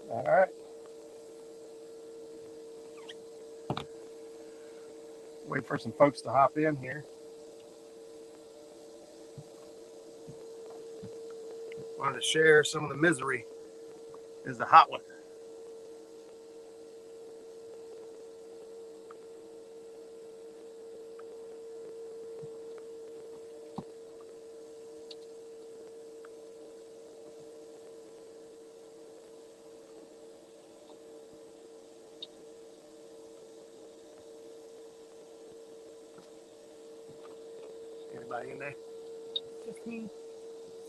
All right. Wait for some folks to hop in here. Wanted to share some of the misery. Is the hot one. Anybody in there? Just me.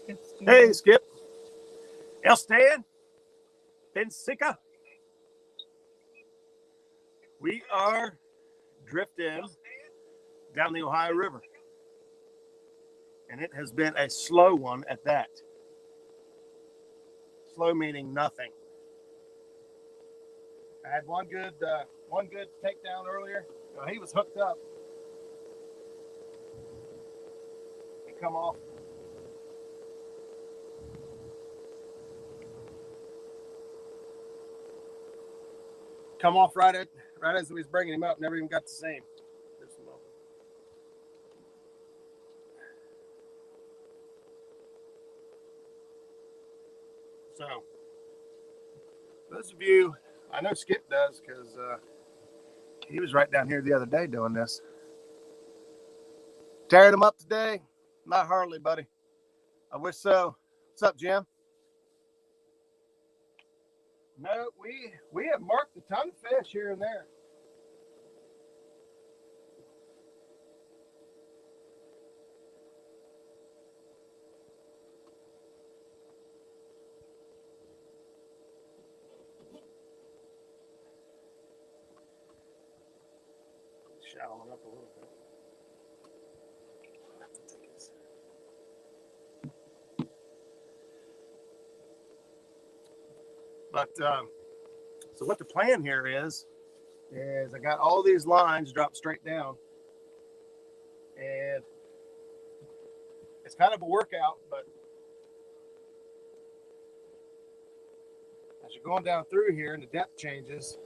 Skip's Hey, Skip. El Stan. Bensica. We are drifting down the Ohio River. And it has been a slow one at that. Slow meaning nothing. I had one good takedown earlier. He was hooked up. He come off. Come off right as we was bringing him up. Never even got the same. So, those of you, I know Skip does because he was right down here the other day doing this. Tearing them up today. Not hardly, buddy. I wish so. What's up, Jim? No, we have marked a ton of fish here and there. Shallowing up a little bit. But so what the plan here is I got all these lines dropped straight down, and it's kind of a workout, but as you're going down through here and the depth changes,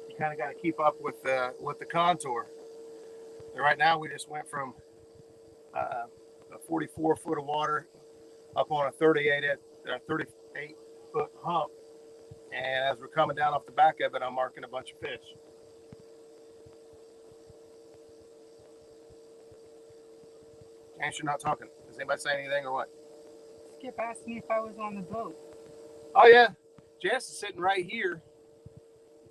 you kind of got to keep up with the contour. And right now we just went from a 44 foot of water up on a 38 foot hump. And as we're coming down off the back of it, I'm marking a bunch of fish. Chance you're not talking. Does anybody say anything or what? Skip asked me if I was on the boat. Oh, yeah. Jess is sitting right here.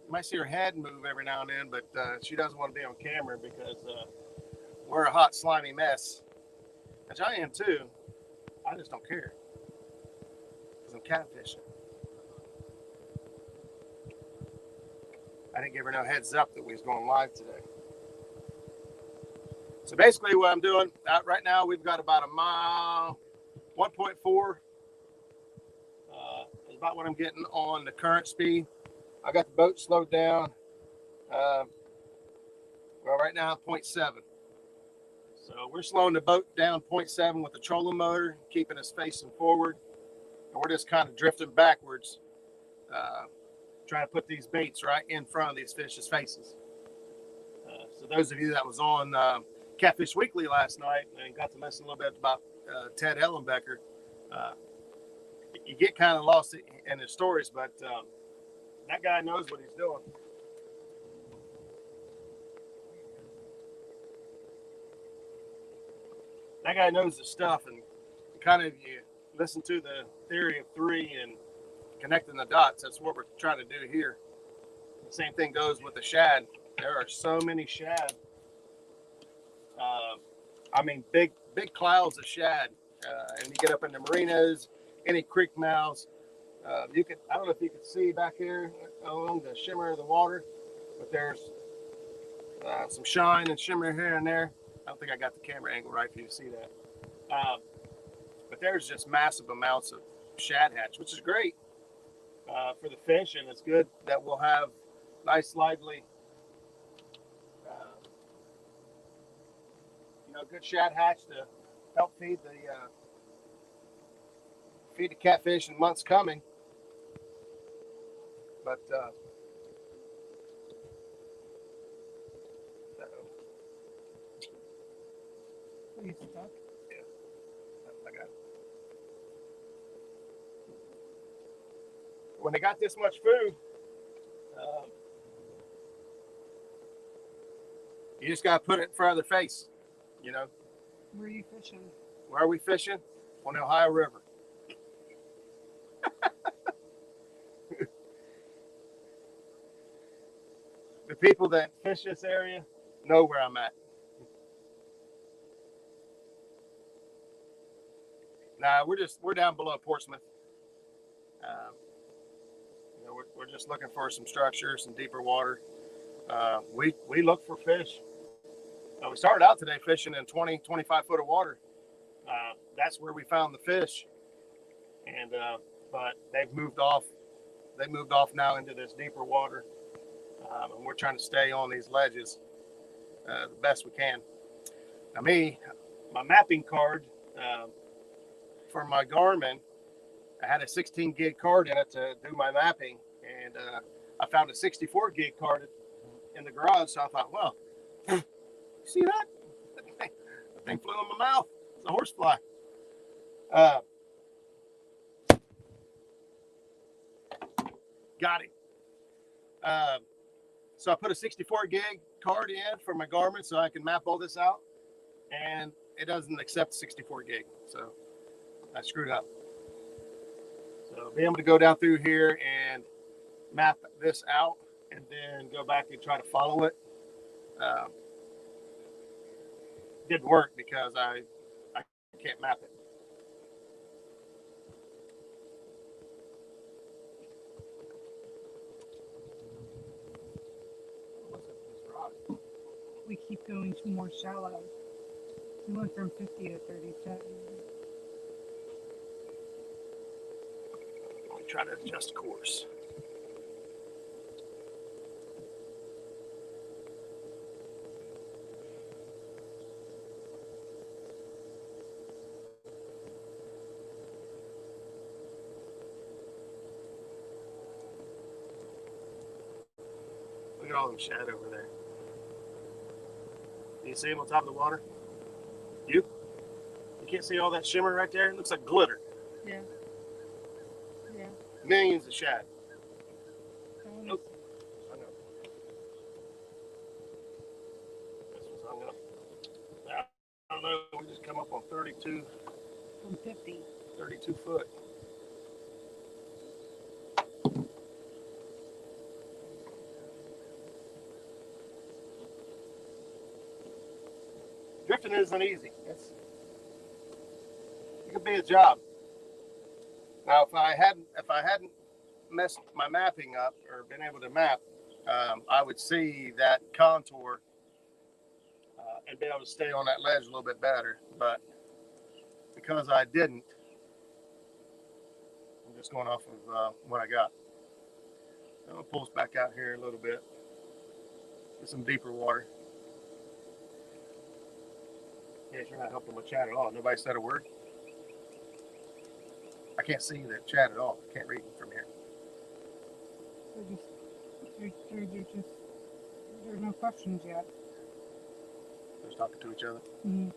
You might see her head move every now and then, but she doesn't want to be on camera because we're a hot, slimy mess. Which I am too. I just don't care. Because I'm catfishing. I didn't give her no heads up that we was going live today. So basically what I'm doing, right now we've got about a mile, 1.4 is about what I'm getting on the current speed. I got the boat slowed down. Well, right now 0.7. So we're slowing the boat down 0.7 with the trolling motor, keeping us facing forward. And we're just kind of drifting backwards, trying to put these baits right in front of these fish's faces. So those of you that was on Catfish Weekly last night and got to listen a little bit about Ted Ellenbecker, you get kind of lost in his stories, but that guy knows what he's doing. That guy knows the stuff, and kind of you listen to the theory of three and connecting the dots. That's what we're trying to do here. The same thing goes with the shad. There are so many shad. I mean, big clouds of shad. And you get up in the marinas, any creek mouths. You can, I don't know if you can see back here along the shimmer of the water, but there's some shine and shimmer here and there. I don't think I got the camera angle right for you to see that. But there's just massive amounts of shad hatch, which is great for the fish, and it's good that we'll have nice, lively, good shad hatch to help feed the catfish in months coming. But Are you stuck? I got it. When they got this much food, you just got to put it in front of their face. You know, Where are you fishing? where are we fishing? On the Ohio River. The people that fish this area know where I'm at. Nah, we're down below Portsmouth. You know, we're just looking for some structure, some deeper water. We look for fish. We started out today fishing in 20, 25 foot of water. That's where we found the fish. And but they've moved off. They moved off now into this deeper water, and we're trying to stay on these ledges the best we can. Now, my mapping card for my Garmin, I had a 16 gig card in it to do my mapping, and I found a 64 gig card in the garage. So I thought, well, you see that? That thing flew in my mouth. It's a horsefly. Got him. So I put a 64 gig card in for my Garmin so I can map all this out, and it doesn't accept 64 gig. So I screwed up. So be able to go down through here and map this out and then go back and try to follow it. Didn't work because I can't map it. We keep going to more shallow. We went from 50 to 37. Let me try to adjust course. Look at all them shad over there. You see them on top of the water? You can't see all that shimmer right there? It looks like glitter. Yeah. Yeah. Millions of shad. Nope. I know. This was hung up. I don't know. We just come up on 32 From 50. 32 foot. Drifting isn't easy. It could be a job. Now, if I hadn't messed my mapping up or been able to map, I would see that contour and be able to stay on that ledge a little bit better. But because I didn't, I'm just going off of what I got. I'm gonna pull us back out here a little bit. Get some deeper water. Yeah, you're not helping with chat at all. Nobody said a word. I can't see the chat at all. I can't read it from here. There's no questions yet. They're just talking to each other. Mm-hmm.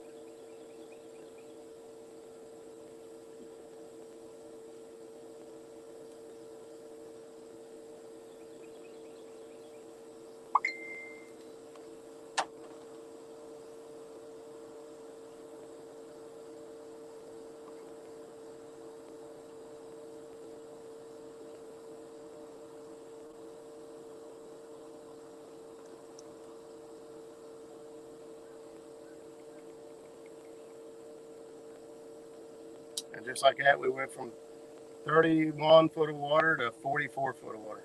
And just like that, we went from 31 foot of water to 44 foot of water.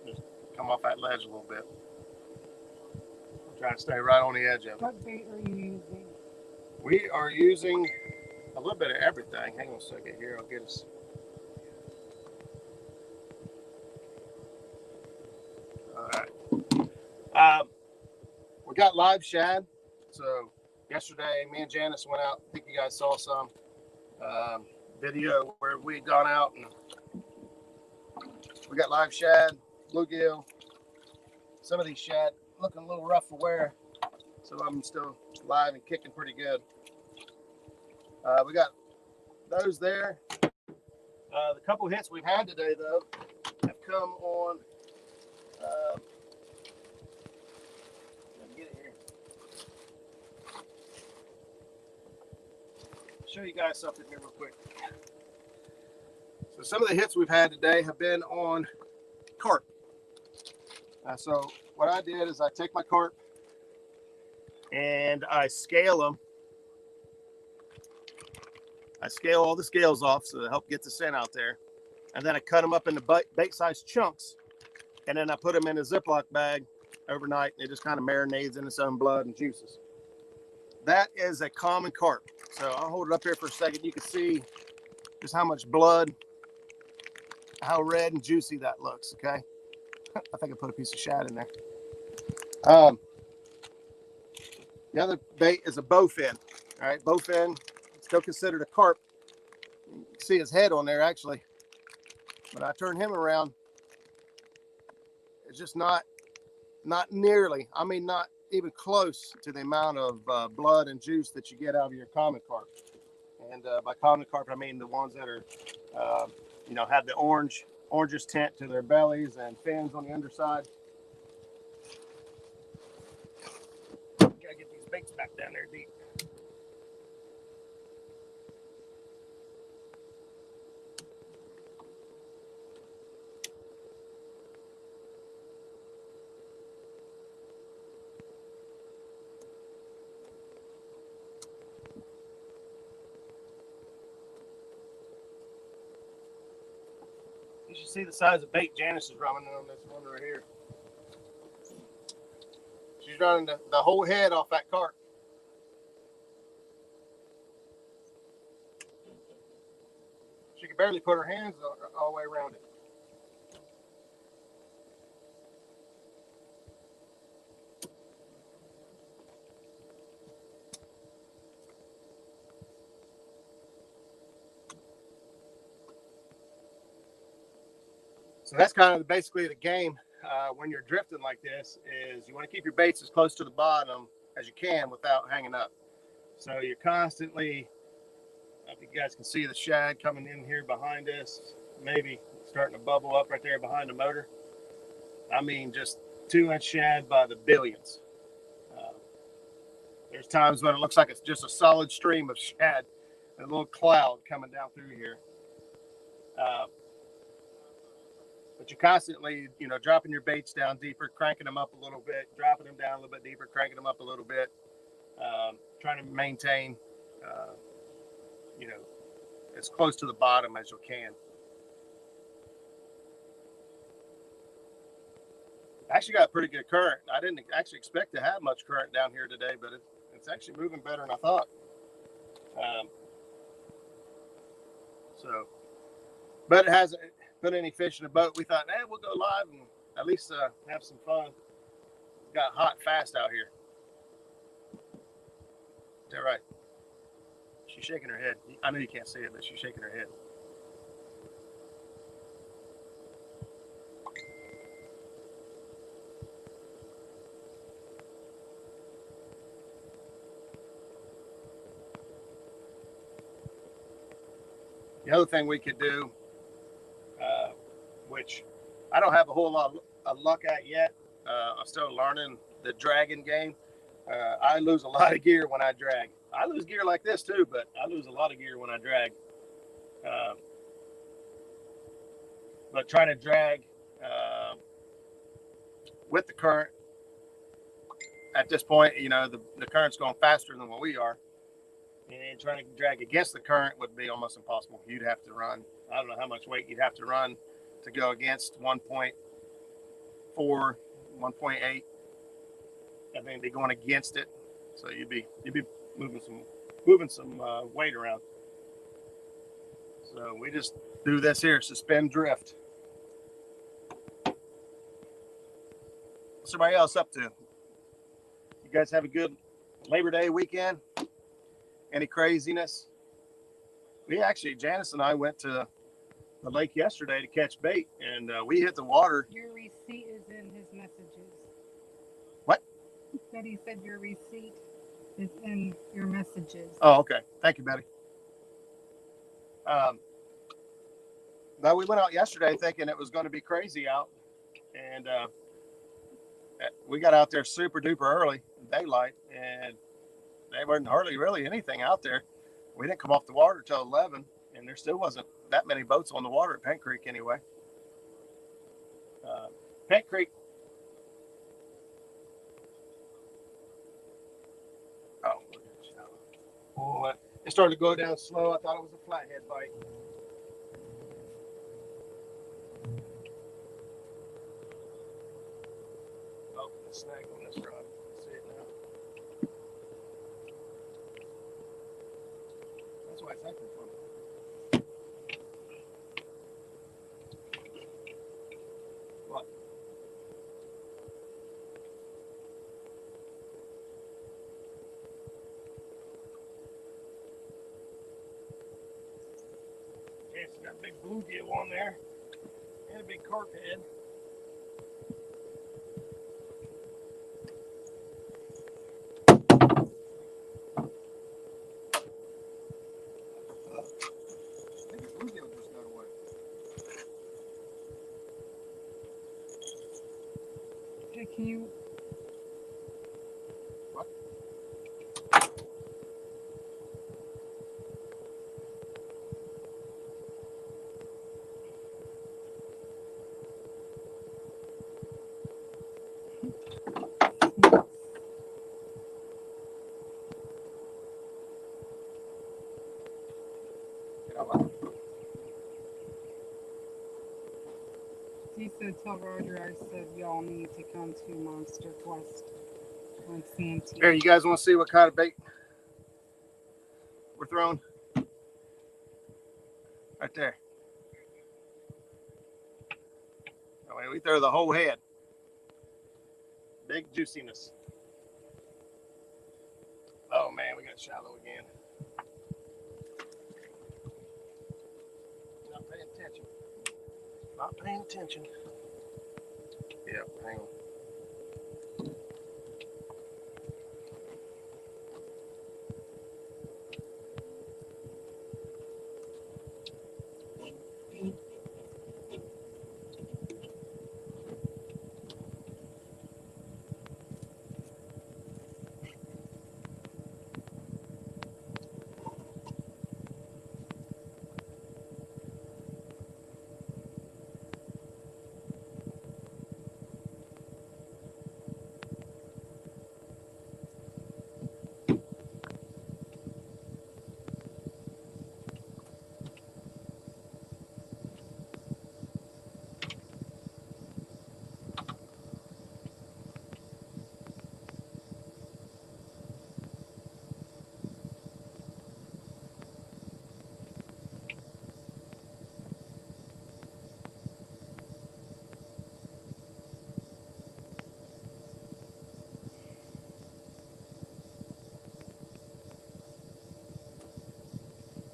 Just come off that ledge a little bit. I'm trying to stay right on the edge of it. What bait are you using? We are using a little bit of everything. Hang on a second here. I'll get us. All right. We got live shad. So yesterday, me and Janice went out. I think you guys saw some video where we'd gone out and We got live shad, bluegill. Some of these shad looking a little rough for wear. Some of them still live and kicking pretty good. We got those there. The couple hits we've had today, though, have come on. Let me get it here. Show you guys something here real quick. So some of the hits we've had today have been on carp. So what I did is I take my carp and I scale them. I scale all the scales off so to help get the scent out there. And then I cut them up into bite-sized chunks. And then I put them in a Ziploc bag overnight. And it just kind of marinates in its own blood and juices. That is a common carp. So I'll hold it up here for a second. You can see just how much blood, how red and juicy that looks, okay? I think I put a piece of shad in there. The other bait is a bowfin. All right, bowfin, still considered a carp. You can see his head on there, actually. When I turn him around, it's just not nearly, I mean, not even close to the amount of blood and juice that you get out of your common carp. And by common carp, I mean the ones that are, have the orangish tint to their bellies and fins on the underside. Gotta get these baits back down there deep. You should see the size of bait Janice is running on this one right here. She's running the whole head off that carp. She could barely put her hands all the way around it. So that's kind of basically the game when you're drifting like this is you want to keep your baits as close to the bottom as you can without hanging up. So you're constantly, I don't know if you guys can see the shad coming in here behind us, maybe starting to bubble up right there behind the motor. I mean, just 2-inch shad by the billions. There's times when it looks like it's just a solid stream of shad, a little cloud coming down through here. But you're constantly, dropping your baits down deeper, cranking them up a little bit, dropping them down a little bit deeper, cranking them up a little bit, trying to maintain, as close to the bottom as you can. Actually got a pretty good current. I didn't actually expect to have much current down here today, but it's actually moving better than I thought. But it hasn't put any fish in the boat. We thought, we'll go live and at least have some fun. It got hot fast out here. Is that right? She's shaking her head. I know you can't see it, but she's shaking her head. The other thing we could do, which I don't have a whole lot of luck at yet. I'm still learning the dragging game. I lose a lot of gear when I drag. I lose gear like this too, but I lose a lot of gear when I drag. But trying to drag with the current at this point, the current's going faster than what we are. And trying to drag against the current would be almost impossible. You'd have to run, I don't know how much weight you'd have to run to go against 1.4, 1.8. I mean, be going against it. So you'd be moving some weight around. So we just do this here, suspend drift. What's everybody else up to? You guys have a good Labor Day weekend? Any craziness? We actually, Janice and I went to the lake yesterday to catch bait, and we hit the water. Your receipt is in his messages. What? Betty said your receipt is in your messages. Oh, okay. Thank you, Betty. But we went out yesterday thinking it was going to be crazy out, and we got out there super duper early, daylight, and there wasn't hardly really anything out there. We didn't come off the water till 11, and there still wasn't that many boats on the water at Pent Creek anyway. Pent Creek. Oh, look at the shallow. Oh, it started to go down slow. I thought it was a flathead bite. Oh, the snag on this rod. See it now. That's why it's acting funny. What? Okay, it's got a big bluegill on there and a big carp head. Bluegill just got away. Okay, can you? What? Get out of my- He said, tell Roger I said y'all need to come to Monster Quest on Santee. Here, you guys want to see what kind of bait we're throwing? Right there. I mean, we throw the whole head. Big juiciness. Oh man, we got shallow again. Not paying attention. Not paying attention. Yeah, hang on.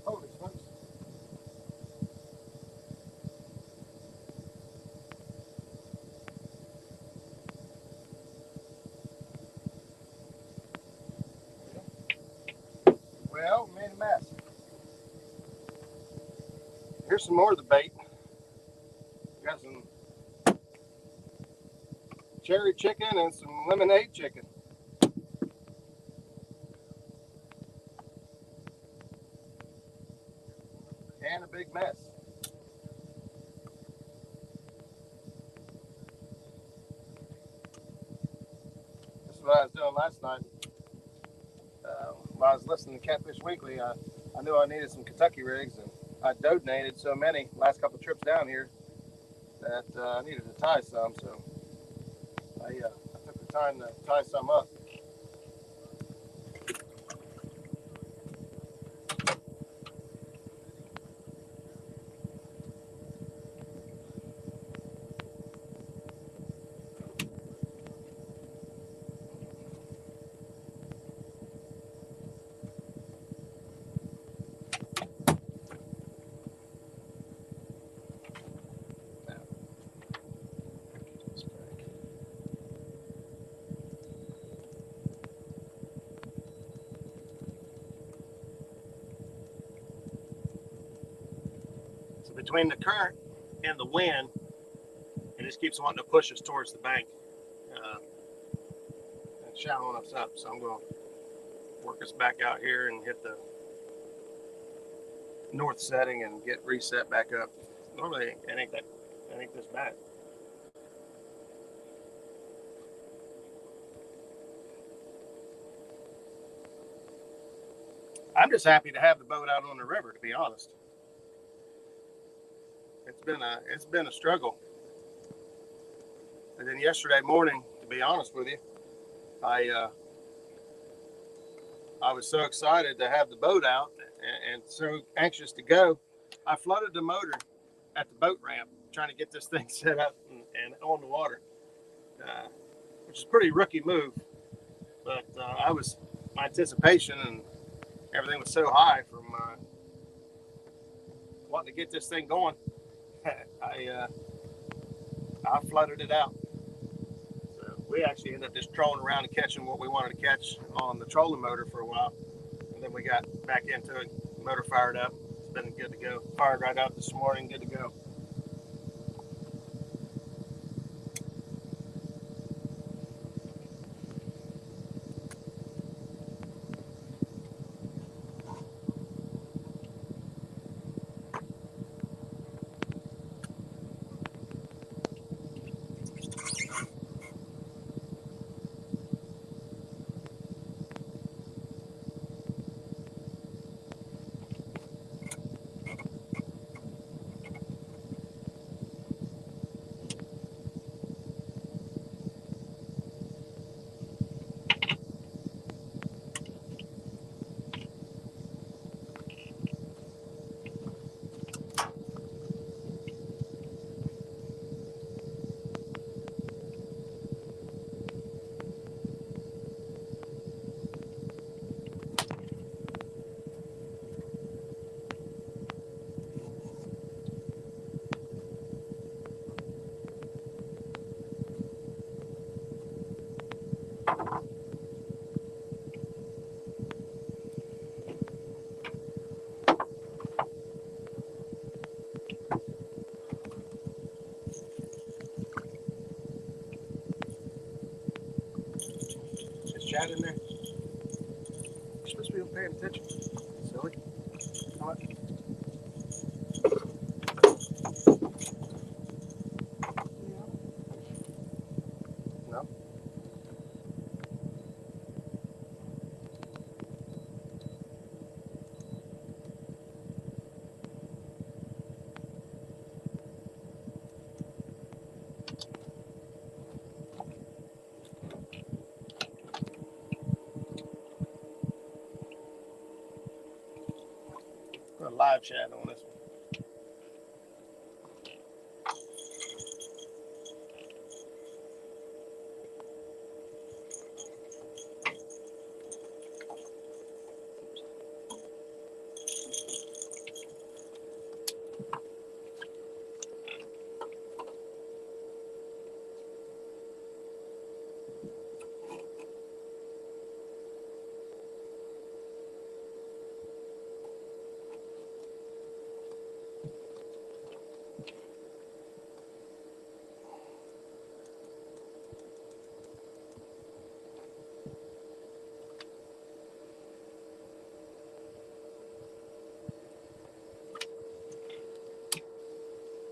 Holy smokes. Well, made a mess. Here's some more of the bait. Got some cherry chicken and some lemonade chicken. And a big mess. This is what I was doing last night. While I was listening to Catfish Weekly, I knew I needed some Kentucky rigs, and I donated so many last couple trips down here that I needed to tie some. So I took the time to tie some up. So between the current and the wind, it just keeps wanting to push us towards the bank and shallowing us up. So I'm going to work us back out here and hit the north setting and get reset back up. Normally it ain't this bad. I'm just happy to have the boat out on the river, to be honest. It's been a struggle. And then yesterday morning, to be honest with you, I was so excited to have the boat out and so anxious to go. I flooded the motor at the boat ramp trying to get this thing set up and on the water, which is a pretty rookie move. But my anticipation and everything was so high from wanting to get this thing going. I flooded it out. So we actually ended up just trolling around and catching what we wanted to catch on the trolling motor for a while. And then we got back into it, motor fired up. It's been good to go. Fired right up this morning, good to go. Is Chad in there? You're supposed to be paying attention. Silly. Come on. No. Put a live chat on this one.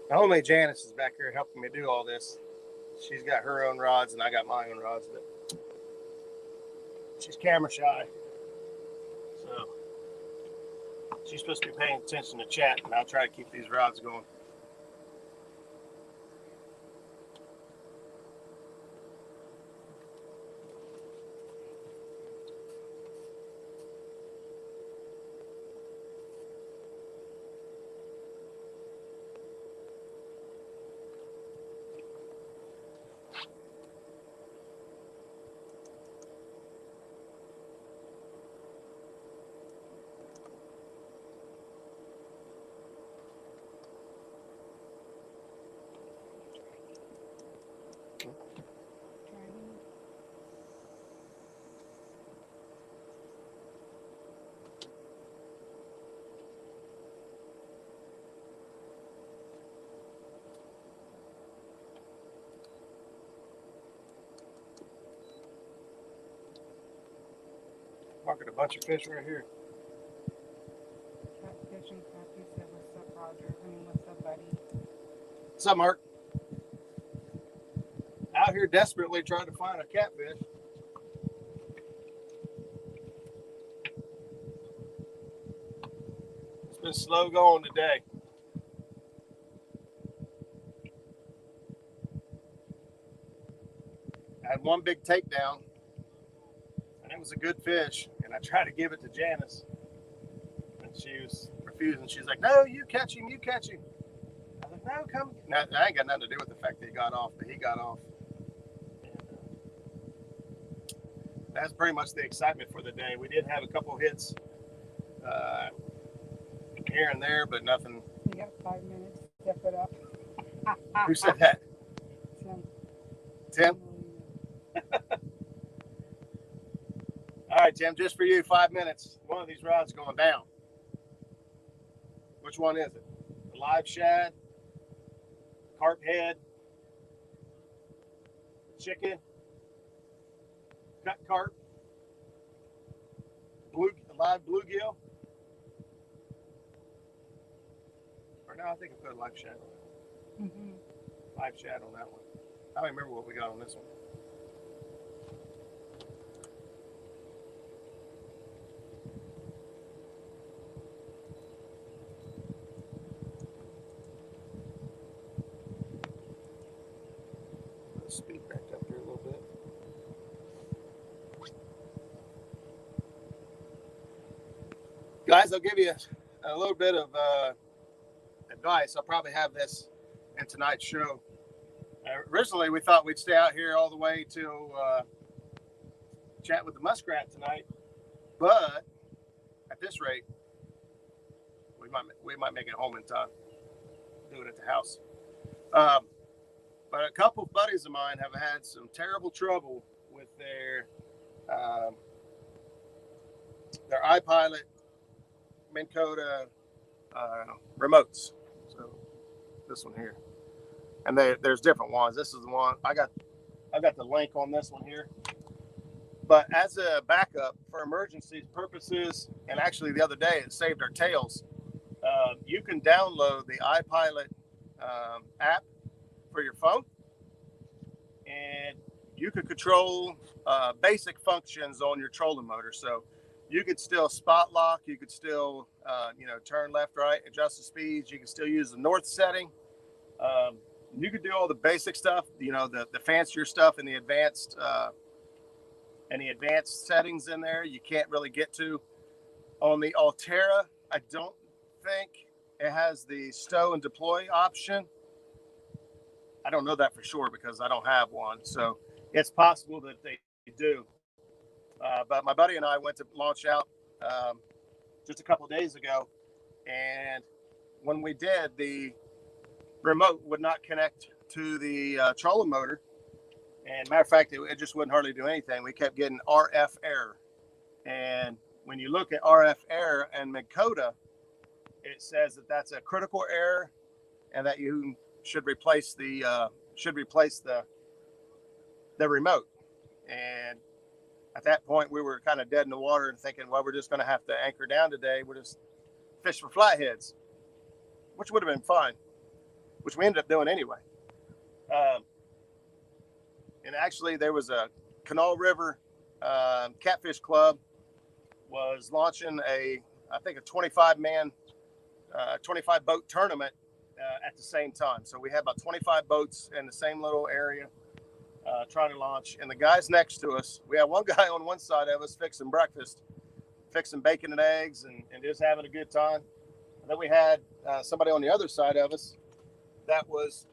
My homemade Janice is back here helping me do all this. She's got her own rods and I got my own rods, but she's camera shy. So she's supposed to be paying attention to chat, and I'll try to keep these rods going. Marking a bunch of fish right here. Catfish and Kathy said, "What's up, Roger? I mean, what's up, buddy?" What's up, Mark? Out here desperately trying to find a catfish. It's been slow going today. I had one big takedown, and it was a good fish. And I tried to give it to Janice, and she was refusing. She's like, "No, you catch him, you catch him." I was like, "No, come." Now, that ain't got nothing to do with the fact that he got off, but he got off. That's pretty much the excitement for the day. We did have a couple hits here and there, but nothing. You got 5 minutes. Step it up. Who said that? Tim? All right, Tim, just for you, 5 minutes. One of these rods going down. Which one is it? The live shad, carp head, chicken, cut carp, live bluegill. Or no, I think I put a live shad on it. Mm-hmm. Live shad on that one. I don't remember what we got on this one. Let's speed back up here a little bit. Guys, I'll give you a little bit of advice. I'll probably have this in tonight's show. Originally, we thought we'd stay out here all the way to chat with the muskrat tonight, but at this rate, we might make it home in time. Do it at the house. But a couple of buddies of mine have had some terrible trouble with their iPilot Minn Kota remotes. So this one here, and there's different ones. This is the one I got the link on this one here. But as a backup for emergency purposes, and actually the other day it saved our tails. You can download the iPilot app for your phone, and you could control basic functions on your trolling motor. So you could still spot lock, you could still turn left, right, adjust the speeds. You can still use the north setting. You could do all the basic stuff, the fancier stuff and the advanced settings in there you can't really get to. On the Altera, I don't think it has the stow and deploy option. I don't know that for sure because I don't have one. So it's possible that they do. But my buddy and I went to launch out just a couple of days ago. And when we did, the remote would not connect to the trolling motor. And matter of fact, it just wouldn't hardly do anything. We kept getting RF error. And when you look at RF error and Minn Kota, it says that that's a critical error and that you should replace the remote. And at that point, we were kind of dead in the water and thinking, well, we're just going to have to anchor down today. We're just fish for flatheads, which would have been fine, which we ended up doing anyway. And actually, there was a Canal River Catfish Club was launching I think a 25 boat tournament at the same time. So we had about 25 boats in the same little area trying to launch. And the guys next to us, we had one guy on one side of us fixing breakfast, fixing bacon and eggs and just having a good time. And then we had somebody on the other side of us that was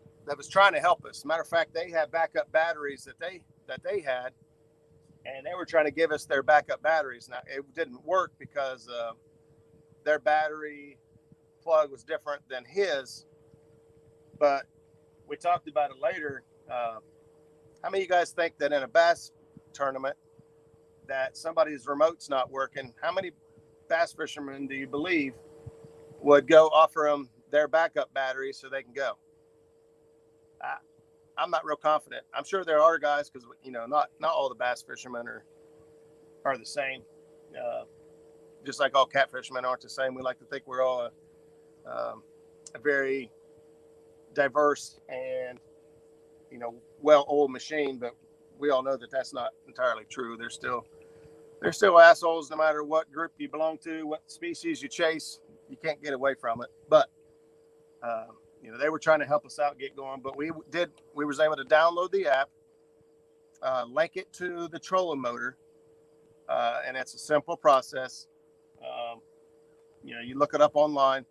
trying to help us. Matter of fact, they had backup batteries that they had, and they were trying to give us their backup batteries. Now it didn't work because their battery plug was different than his. But we talked about it later. How many of you guys think that in a bass tournament that somebody's remote's not working? How many bass fishermen do you believe would go offer them their backup batteries so they can go? I'm not real confident. I'm sure there are guys because not all the bass fishermen are the same. just like all catfishermen aren't the same. We like to think we're all a very diverse and well-oiled machine, but we all know that that's not entirely true. There's still assholes no matter what group you belong to, what species you chase. You can't get away from it. But they were trying to help us out, get going. But we was able to download the app, link it to the trolling motor, and it's a simple process. You look it up online.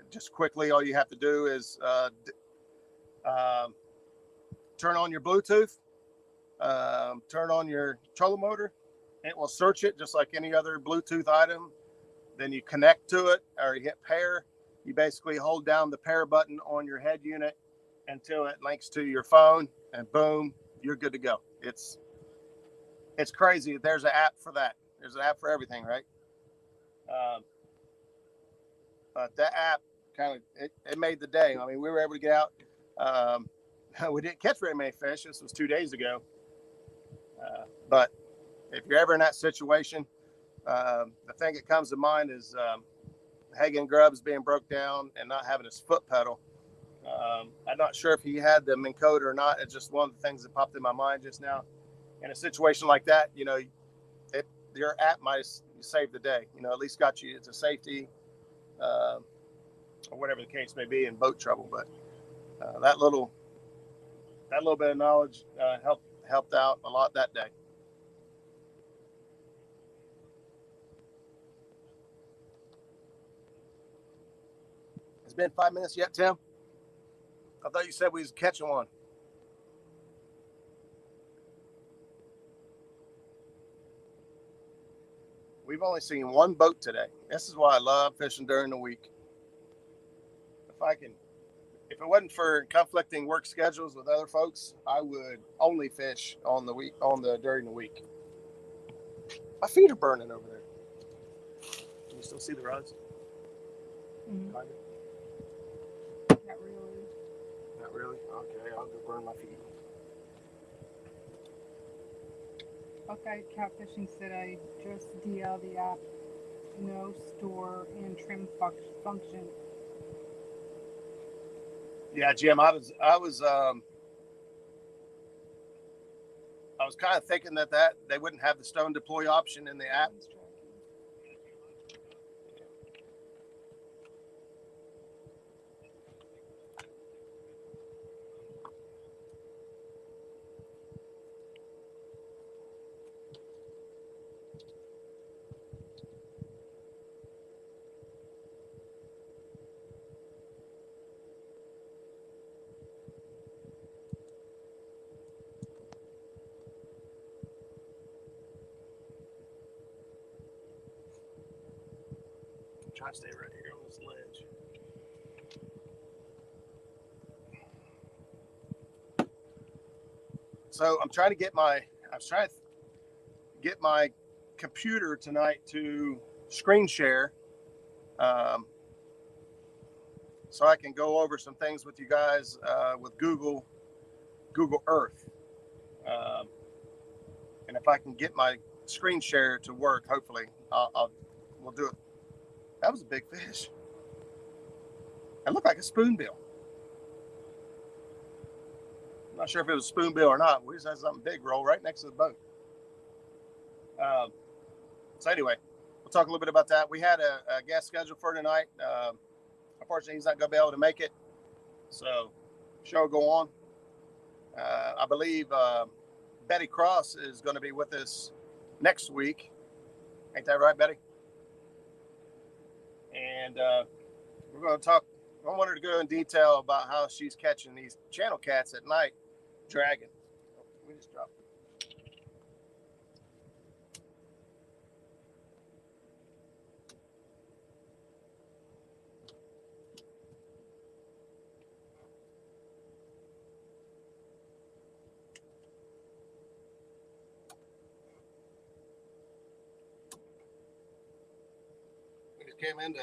Just quickly, all you have to do is turn on your Bluetooth, turn on your trolling motor. It will search it just like any other Bluetooth item. Then you connect to it, or you hit pair. You basically hold down the pair button on your head unit until it links to your phone, and boom, you're good to go. It's crazy. There's an app for that. There's an app for everything, right? But that app it made the day. I mean, we were able to get out. We didn't catch very many fish. This was 2 days ago. But if you're ever in that situation, the thing that comes to mind is Hagen Grubbs being broke down and not having his foot pedal. I'm not sure if he had the Minn Kota or not. It's just one of the things that popped in my mind just now. In a situation like that, your app might save the day. At least got you to safety, or whatever the case may be in boat trouble. But that little bit of knowledge helped out a lot that day. It's been 5 minutes yet, Tim? I thought you said we was catching one. We've only seen one boat today. This is why I love fishing during the week. If it wasn't for conflicting work schedules with other folks, I would only fish during the week. My feet are burning over there. Can you still see the rods? Mm-hmm. Kind of. Not really. Not really? Okay, I'll go burn my feet. Okay, catfishing said I just DL the app, no store and trim function. Yeah, Jim, I was kind of thinking that they wouldn't have the stone deploy option in the app. Try to stay right here on this ledge. So I was trying to get my computer tonight to screen share, so I can go over some things with you guys with Google Earth, and if I can get my screen share to work, hopefully we'll do it. That was a big fish. It looked like a spoonbill. I'm not sure if it was a spoonbill or not. We just had something big roll right next to the boat. So anyway, we'll talk a little bit about that. We had a guest scheduled for tonight. Unfortunately, he's not going to be able to make it. So show will go on. I believe Betty Cross is going to be with us next week. Ain't that right, Betty? And we're going to talk. I want her to go in detail about how she's catching these channel cats at night, dragging. Oh, we just dropped. We just came into.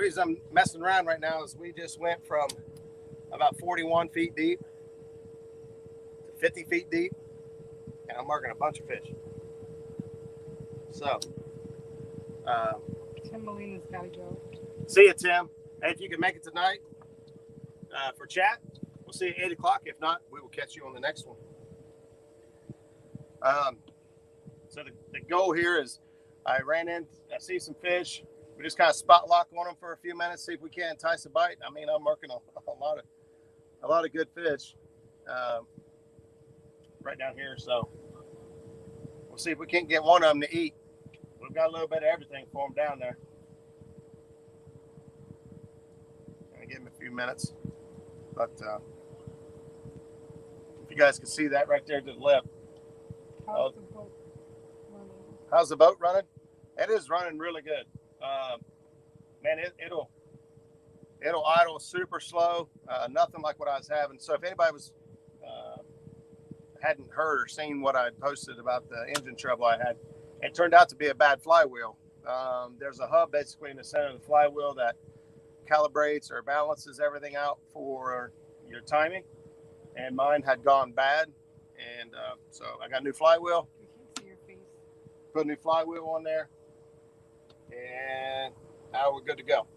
reason I'm messing around right now is we just went from about 41 feet deep to 50 feet deep, and I'm marking a bunch of fish. So, Tim Molina's got to go. see you, Tim. Hey, if you can make it tonight for chat, we'll see you at 8 o'clock. If not, we will catch you on the next one. So the goal here is I see some fish. We just kind of spot lock on them for a few minutes, see if we can entice a bite. I mean, I'm marking a lot of good fish right down here. So we'll see if we can't get one of them to eat. We've got a little bit of everything for them down there. Gonna give them a few minutes, but if you guys can see that right there to the left. How's the boat running? How's the boat running? It is running really good. Man, it'll idle super slow. Nothing like what I was having. So if anybody hadn't heard or seen what I posted about the engine trouble I had, it turned out to be a bad flywheel. There's a hub basically in the center of the flywheel that calibrates or balances everything out for your timing, and mine had gone bad, and so I got a new flywheel. I can't see your face. Put a new flywheel on there, and now we're good to go.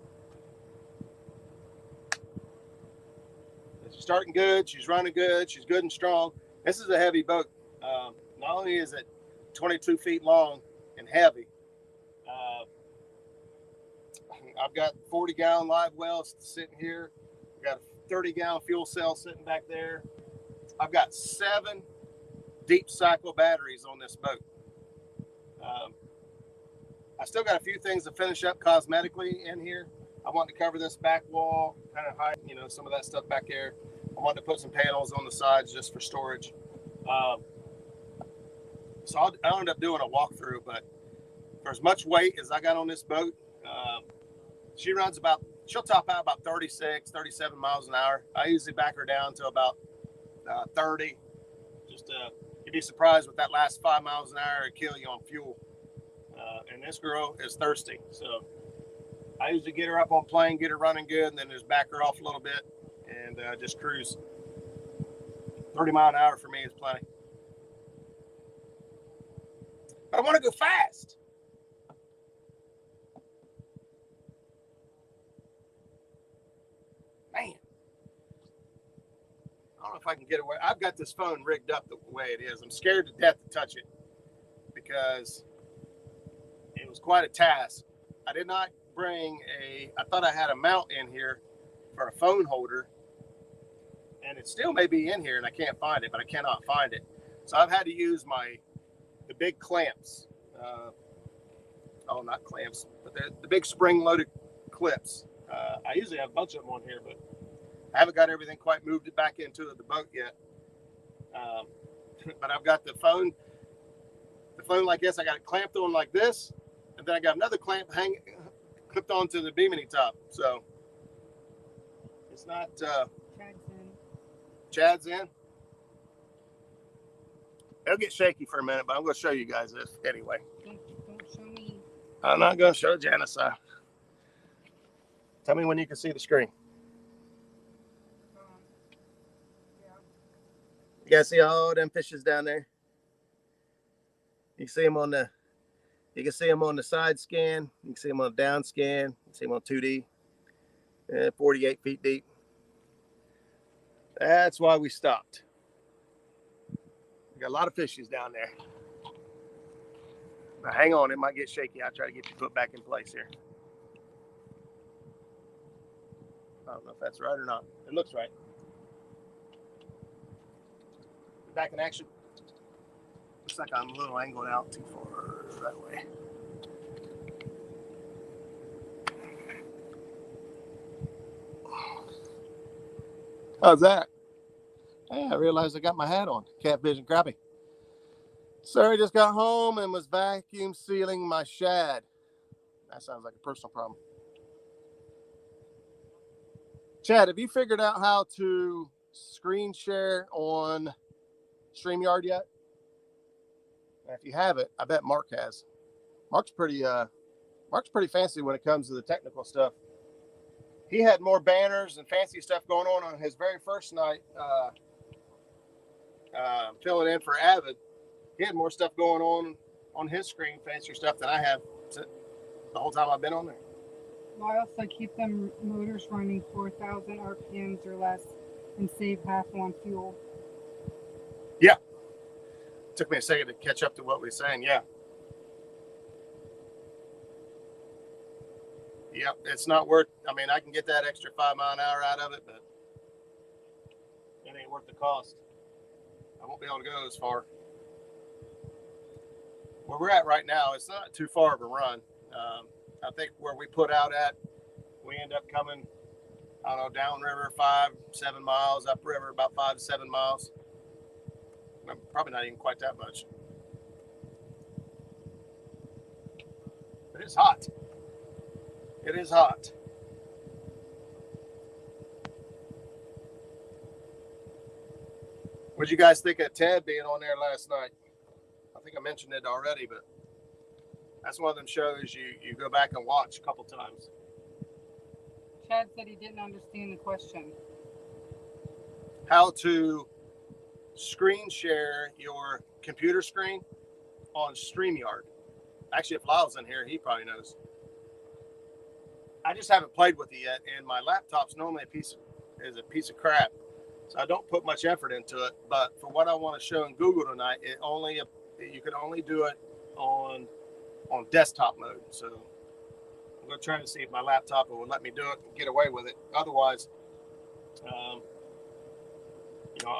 She's starting good. She's running good. She's good and strong. This is a heavy boat. Not only is it 22 feet long and heavy, I've got 40-gallon live wells sitting here. I've got a 30-gallon fuel cell sitting back there. I've got 7 deep cycle batteries on this boat. I still got a few things to finish up cosmetically in here. I want to cover this back wall, kind of hide, some of that stuff back there. I want to put some panels on the sides just for storage. So I'll end up doing a walkthrough, but for as much weight as I got on this boat, she'll top out about 36, 37 miles an hour. I usually back her down to about 30. You'd be surprised with that last 5 miles an hour, it'd kill you on fuel. And this girl is thirsty. So I usually get her up on plane, get her running good, and then just back her off a little bit and just cruise. 30 mile an hour for me is plenty. But I want to go fast. Man. I don't know if I can get away. I've got this phone rigged up the way it is. I'm scared to death to touch it because it was quite a task. I did not bring I thought I had a mount in here for a phone holder, and it still may be in here and I can't find it, but I cannot find it. So I've had to use the big clamps. Not clamps, but the big spring-loaded clips. I usually have a bunch of them on here, but I haven't got everything quite moved it back into the boat yet. But I've got the phone like this. I got it clamped on like this, and then I got another clamp clipped onto the Bimini top. So it's not. Chad's in. It'll get shaky for a minute, but I'm going to show you guys this anyway. Don't show me. I'm not going to show Janice. Tell me when you can see the screen. Yeah. You guys see all them fishes down there? You can see them on the side scan. You can see them on the down scan. You can see them on 2D. 48 feet deep. That's why we stopped. We got a lot of fishes down there. Now hang on, it might get shaky. I'll try to get your foot back in place here. I don't know if that's right or not. It looks right. Back in action. Looks like I'm a little angled out too far that way. How's that? Hey, I realized I got my hat on. Catfish and crappie. Sir, I just got home and was vacuum sealing my shad. That sounds like a personal problem. Chad, have you figured out how to screen share on StreamYard yet? If you haven't, I bet Mark has. Mark's pretty fancy when it comes to the technical stuff. he had more banners and fancy stuff going on his very first night filling in for Avid. He had more stuff going on his screen, fancier stuff than I have the whole time I've been on there. Lyle said keep them motors running 4,000 RPMs or less and save half on fuel. Yeah. It took me a second to catch up to what we were saying. Yeah. Yep. It's not worth, I mean, I can get that extra 5 mile an hour out of it, but it ain't worth the cost. I won't be able to go as far. Where we're at right now, it's not too far of a run. I think where we put out at, we end up coming, I don't know, downriver 5-7 miles, upriver about 5 to 7 miles. Probably not even quite that much. But it's hot. It is hot. What did you guys think of Ted being on there last night? I think I mentioned it already, but that's one of them shows you go back and watch a couple times. Chad said he didn't understand the question. How to screen share your computer screen on StreamYard. Actually, if Lyle's in here, he probably knows. I just haven't played with it yet, and my laptop's normally a piece of crap, so I don't put much effort into it. But for what I want to show in Google tonight, you can only do it on desktop mode. So I'm going to try to see if my laptop will let me do it and get away with it. Otherwise, I'll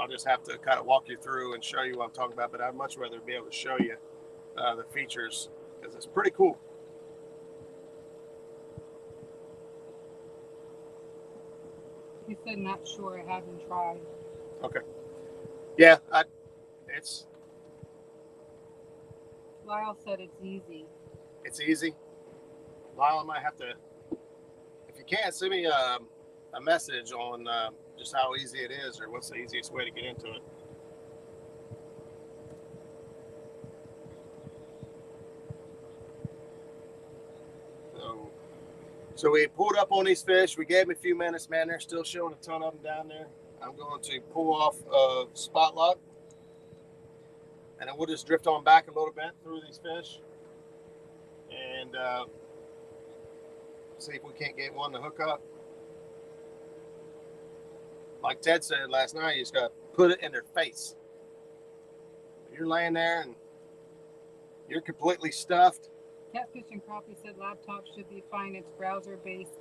just have to kind of walk you through and show you what I'm talking about. But I'd much rather be able to show you the features because it's pretty cool. He said not sure, I haven't tried. Okay. Yeah, it's. Lyle said it's easy. It's easy. Lyle, I might have to, if you can, send me a message on just how easy it is or what's the easiest way to get into it. So we pulled up on these fish. We gave them a few minutes, man. They're still showing a ton of them down there. I'm going to pull off spot lock. And then we'll just drift on back a little bit through these fish. And see if we can't get one to hook up. Like Ted said last night, you just got to put it in their face. You're laying there and you're completely stuffed. Catfish and Crappie said laptop should be fine. It's browser based.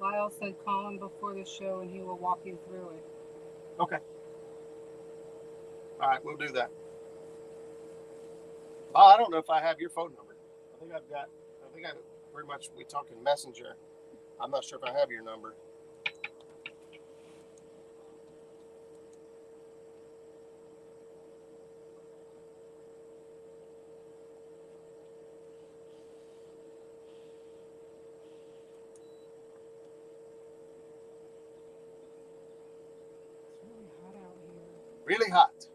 Lyle said call him before the show and he will walk you through it. Okay. All right, we'll do that. Oh, I don't know if I have your phone number. I think I pretty much, we talk in Messenger. I'm not sure if I have your number. Really hot.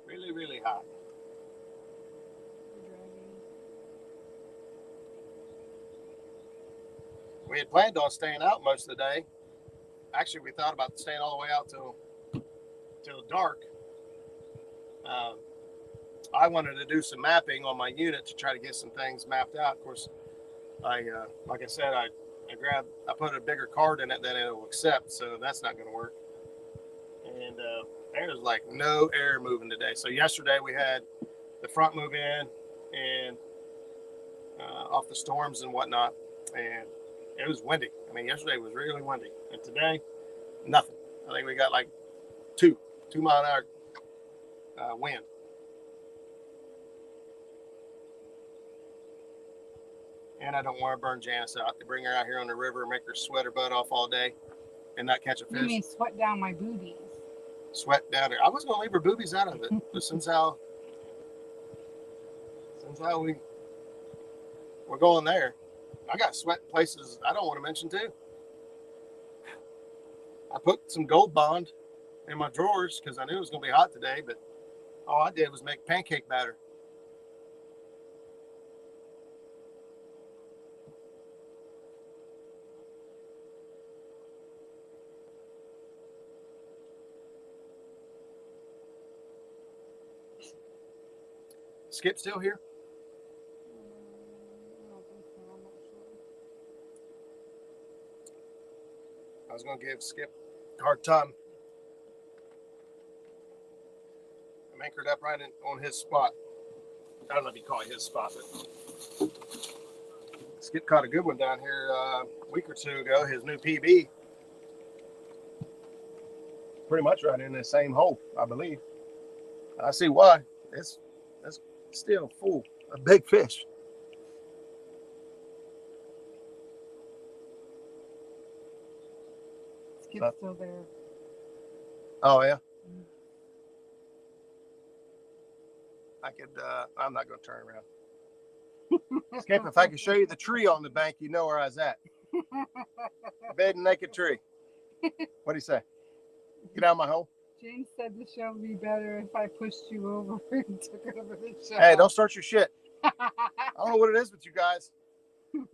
Really, really hot. We had planned on staying out most of the day. Actually, we thought about staying all the way out till dark. I wanted to do some mapping on my unit to try to get some things mapped out. Of course, like I said, I put a bigger card in it than it will accept, so that's not going to work. And there's like no air moving today. So yesterday we had the front move in and off the storms and whatnot, and it was windy. I mean, yesterday was really windy, and today nothing. I think we got like 2 mile an hour wind. And I don't want to burn Janice out. To bring her out here on the river and make her sweat her butt off all day and not catch a fish. You mean sweat down my boobies? Sweat down there. I was going to leave her boobies out of it. But since how we're going there, I got sweat places I don't want to mention too. I put some Gold Bond in my drawers because I knew it was going to be hot today, but all I did was make pancake batter. Skip still here? I don't think so. I'm not sure. I was going to give Skip a hard time. I'm anchored up right on his spot. I don't know if you call it his spot, but Skip caught a good one down here a week or two ago. His new PB. Pretty much right in the same hole, I believe. I see why. It's still full of big fish. Skip's still there. Oh, yeah? Mm. I could, I'm not going to turn around. Skip, if I could show you the tree on the bank, you know where I was at. Bed and naked tree. What do you say? Get out of my hole. James said the show would be better if I pushed you over and took over the show. Hey, don't start your shit. I don't know what it is with you guys.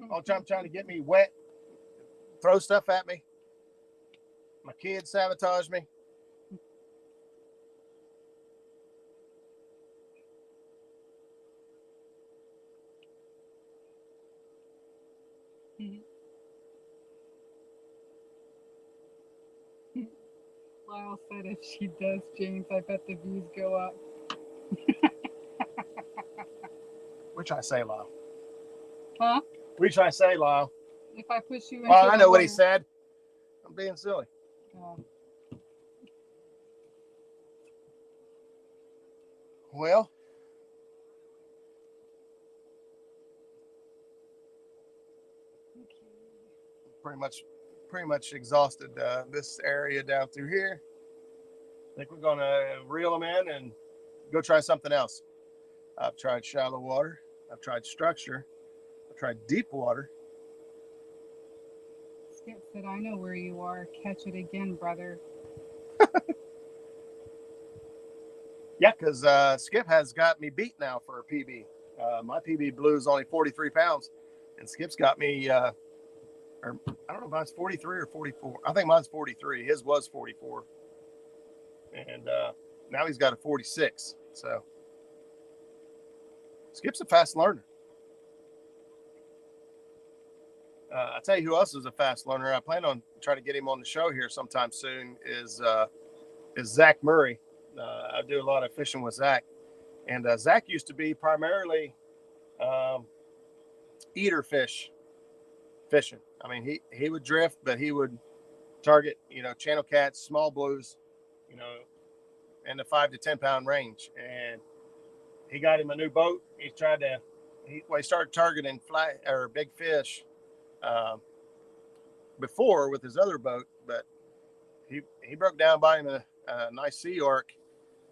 All the time trying to get me wet, throw stuff at me. My kids sabotage me. Lyle said if she does, James, I bet the views go up. Which I say, Lyle. Huh? Which I say, Lyle. If I push you into Well, I know the what he water. said. I'm being silly. Oh. Well, pretty much exhausted this area down through here. I think we're gonna reel them in and go try something else. I've tried shallow water. I've tried structure. I've tried deep water. Skip said, I know where you are. Catch it again, brother. Yeah, because Skip has got me beat now for a PB. My PB blue is only 43 pounds, and Skip's got me, or I don't know if mine's 43 or 44. I think mine's 43. His was 44. And now he's got a 46. So Skip's a fast learner. I tell you who else is a fast learner. I plan on trying to get him on the show here sometime soon. Is Zach Murray. I do a lot of fishing with Zach, and Zach used to be primarily eater fish fishing. I mean, he would drift, but he would target, channel cats, small blues, in the 5 to 10 pound range. And he got him a new boat. He started targeting fly or big fish before with his other boat, but he broke down by him a nice Sea Orc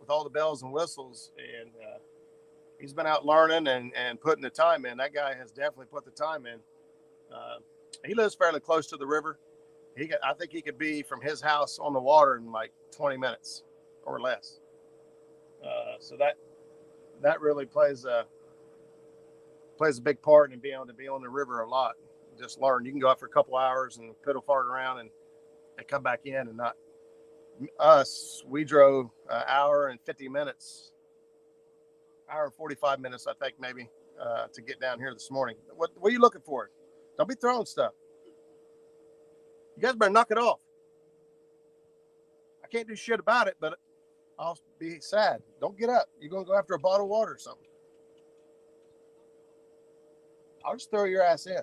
with all the bells and whistles, and he's been out learning and putting the time in. That guy has definitely put the time in. He lives fairly close to the river. I think he could be from his house on the water in like 20 minutes or less. So that really plays a big part in being able to be on the river a lot. Just learn. You can go out for a couple hours and piddle fart around and come back in. And not us. We drove an hour and 50 minutes, hour and 45 minutes, I think maybe, to get down here this morning. What are you looking for? Don't be throwing stuff. You guys better knock it off. I can't do shit about it, but I'll be sad. Don't get up. You're going to go after a bottle of water or something. I'll just throw your ass in.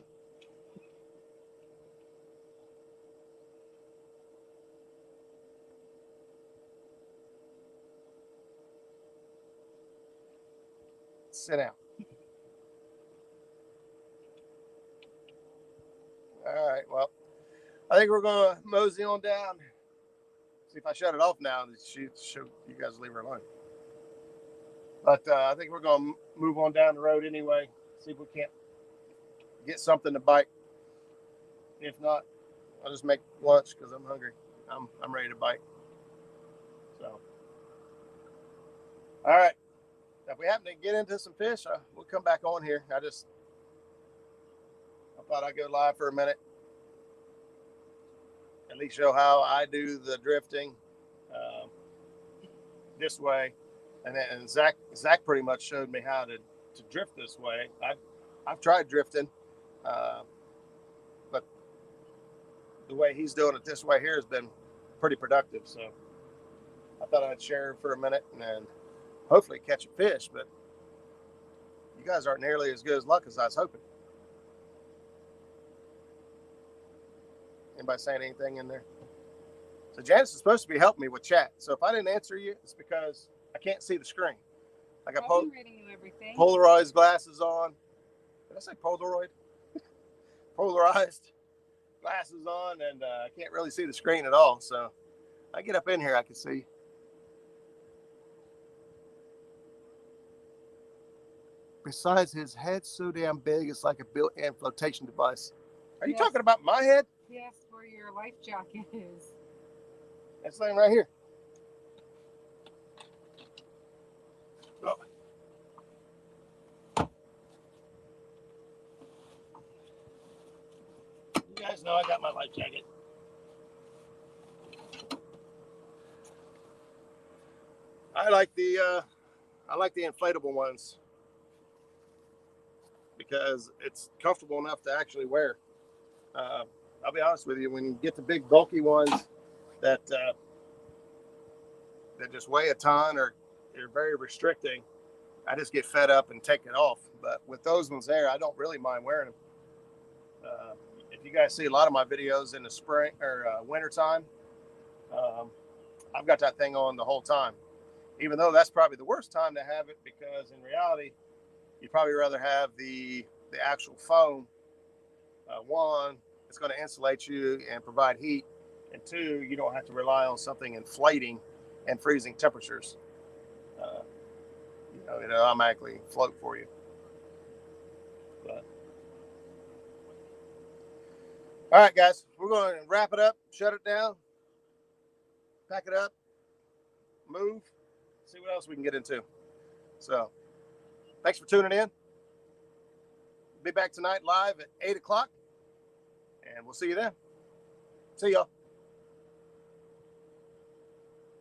Sit down. All right. Well, I think we're going to mosey on down. See if I shut it off now. You guys leave her alone. But I think we're going to move on down the road anyway. See if we can't get something to bite. If not, I'll just make lunch because I'm hungry. I'm ready to bite. So, all right. If we happen to get into some fish, we'll come back on here. I thought I'd go live for a minute. At least show how I do the drifting this way. And Zach pretty much showed me how to drift this way. I've tried drifting, but the way he's doing it this way here has been pretty productive. So I thought I'd share for a minute and hopefully catch a fish, but you guys aren't nearly as good as luck as I was hoping. Anybody saying anything in there? So Janice is supposed to be helping me with chat. So if I didn't answer you, it's because I can't see the screen. I got I've been reading you everything. Polarized glasses on. Did I say Polaroid? Polarized glasses on, and I can't really see the screen at all. So I get up in here, I can see. Besides, his head's so damn big, it's like a built-in flotation device. Are you talking about my head? Yes, where your life jacket is. This thing right here. Oh. You guys know I got my life jacket. I like the inflatable ones because it's comfortable enough to actually wear. I'll be honest with you, when you get the big bulky ones that just weigh a ton or they're very restricting, I just get fed up and take it off. But with those ones there, I don't really mind wearing them. If you guys see a lot of my videos in the spring or winter time, I've got that thing on the whole time. Even though that's probably the worst time to have it, because in reality, you'd probably rather have the actual foam. One, it's going to insulate you and provide heat, and two, you don't have to rely on something inflating and freezing temperatures. It'll automatically float for you. But all right, guys, we're going to wrap it up, shut it down, pack it up, move, see what else we can get into. So thanks for tuning in. Be back tonight live at 8 o'clock, and we'll see you then. See y'all.